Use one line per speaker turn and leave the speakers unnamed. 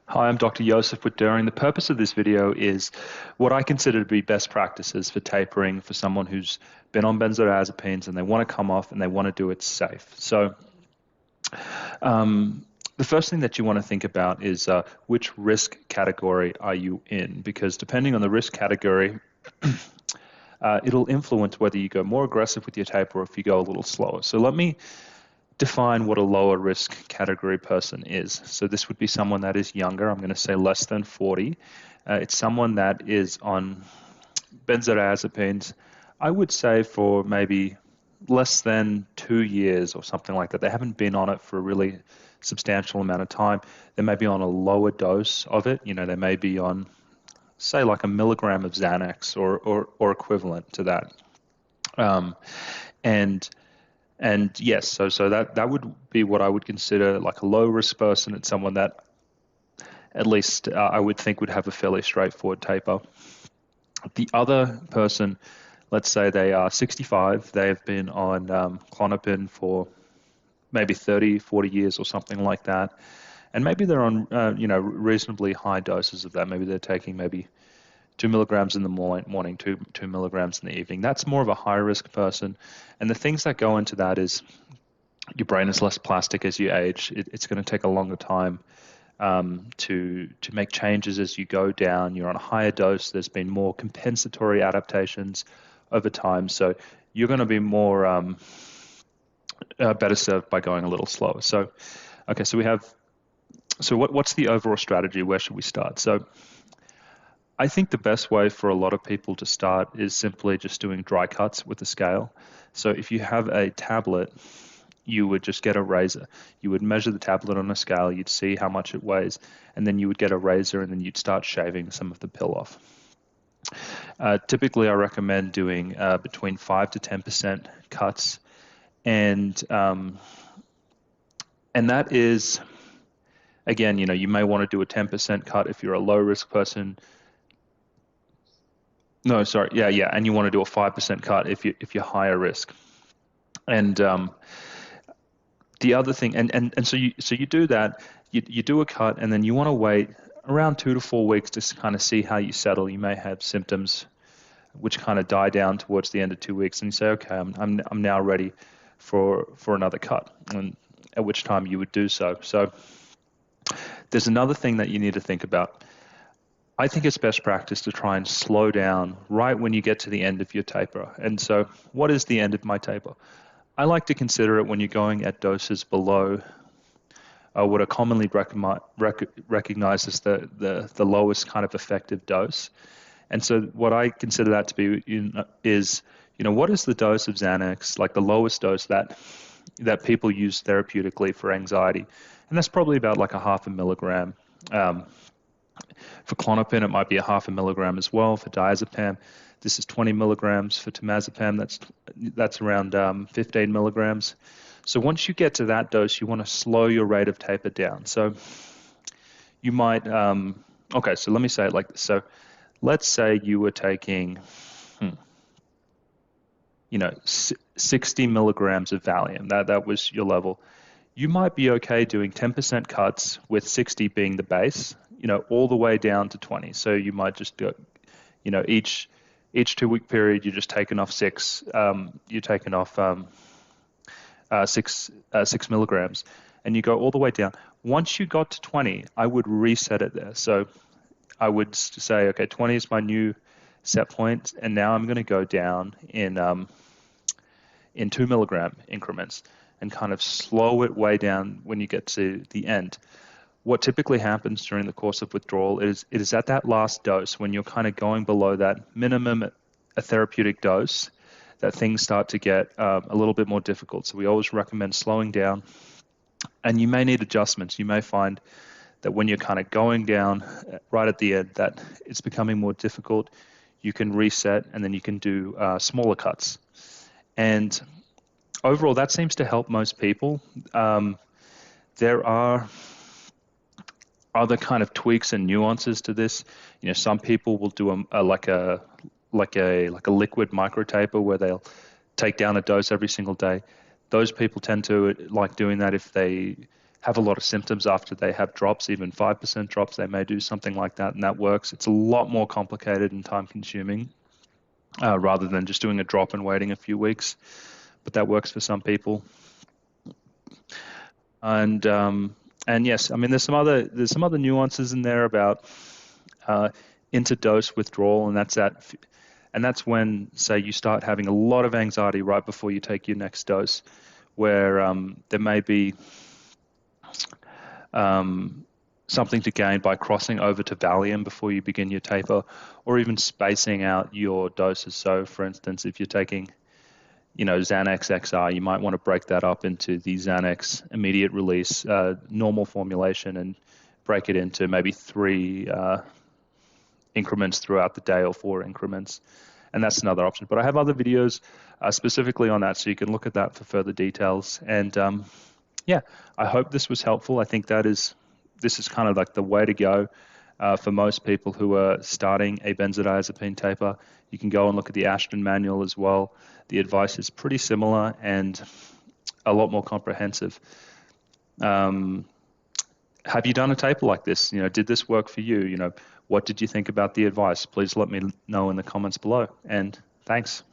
Hi, I'm Dr. Joseph with During. The purpose of this video is what I consider to be best practices for tapering for someone who's been on benzodiazepines and they want to come off and they want to do it safe. Um, the first thing that you want to think about is which risk category are you in? Because depending on the risk category, it'll influence whether you go more aggressive with your taper or if you go a little slower. So let me define what a lower risk category person is. So this would be someone that is younger. I'm going to say less than 40. It's someone that is on benzodiazepines, I would say for maybe less than 2 years or something like that. They haven't been on it for a really substantial amount of time. They may be on a lower dose of it. They may be on, say, like a milligram of Xanax or equivalent to that. Um, and and yes, so that would be what I would consider like a low risk person. It's someone that at least I would think would have a fairly straightforward taper. The other person, let's say they are 65, they have been on Klonopin for maybe 30, 40 years or something like that. And maybe they're on, reasonably high doses of that. Maybe they're taking maybe 2 milligrams in the morning, two milligrams in the evening. That's more of a high risk person. And the things that go into that is your brain is less plastic as you age. It's going to take a longer time to make changes as you go down. You're on a higher dose. There's been more compensatory adaptations over time. So you're going to be more better served by going a little slower. So, okay, so what's the overall strategy? Where should we start? So I think the best way for a lot of people to start is simply just doing dry cuts with the scale. So if you have a tablet, you would just get a razor. You would measure the tablet on a scale, you'd see how much it weighs, and then you would get a razor and then you'd start shaving some of the pill off. Typically, I recommend doing between 5 to 10% cuts, and that is, again, you may want to do a 10% cut if you're a low risk person. No, sorry, yeah, and you want to do a 5% cut if you're higher risk. And the other thing, and so you do that, you do a cut, and then you want to wait around 2 to 4 weeks to kind of see how you settle. You may have symptoms which kind of die down towards the end of 2 weeks, and you say, okay, I'm now ready for another cut, and at which time you would do so. So there's another thing that you need to think about. I think it's best practice to try and slow down right when you get to the end of your taper. And so what is the end of my taper? I like to consider it when you're going at doses below what are commonly recognized as the lowest kind of effective dose. And so what I consider that to be is, what is the dose of Xanax, like the lowest dose that people use therapeutically for anxiety? And that's probably about like a half a milligram. For Klonopin, it might be a half a milligram as well. For diazepam, this is 20 milligrams. For temazepam, that's around 15 milligrams. So once you get to that dose, you want to slow your rate of taper down. So you might, okay, so let me say it like this. So let's say you were taking, 60 milligrams of Valium. That was your level. You might be okay doing 10% cuts with 60 being the base, all the way down to 20. So you might just go, each 2 week period, you're just taking off you're taking off 6 milligrams, and you go all the way down. Once you got to 20, I would reset it there. So I would say, okay, 20 is my new set point, and now I'm going to go down in 2 milligram increments and kind of slow it way down when you get to the end. What typically happens during the course of withdrawal is it is at that last dose when you're kind of going below that minimum a therapeutic dose that things start to get a little bit more difficult. So we always recommend slowing down, and you may need adjustments. You may find that when you're kind of going down right at the end that it's becoming more difficult. You can reset, and then you can do smaller cuts. And overall, that seems to help most people. There are other kind of tweaks and nuances to this. Some people will do like a liquid micro taper where they'll take down a dose every single day. Those people tend to like doing that if they have a lot of symptoms after they have drops, even 5% drops. They may do something like that, and that works. It's a lot more complicated and time consuming rather than just doing a drop and waiting a few weeks. But that works for some people. And yes, I mean there's some other nuances in there about interdose withdrawal, and that's when, say, you start having a lot of anxiety right before you take your next dose, where there may be something to gain by crossing over to Valium before you begin your taper, or even spacing out your doses. So, for instance, if you're taking, Xanax XR, you might want to break that up into the Xanax immediate release normal formulation and break it into maybe 3 increments throughout the day, or 4 increments. And that's another option. But I have other videos specifically on that, so you can look at that for further details. And yeah, I hope this was helpful. I think this is kind of like the way to go for most people who are starting a benzodiazepine taper. You can go and look at the Ashton manual as well. The advice is pretty similar and a lot more comprehensive. Have you done a taper like this? Did this work for you? What did you think about the advice? Please let me know in the comments below. And thanks.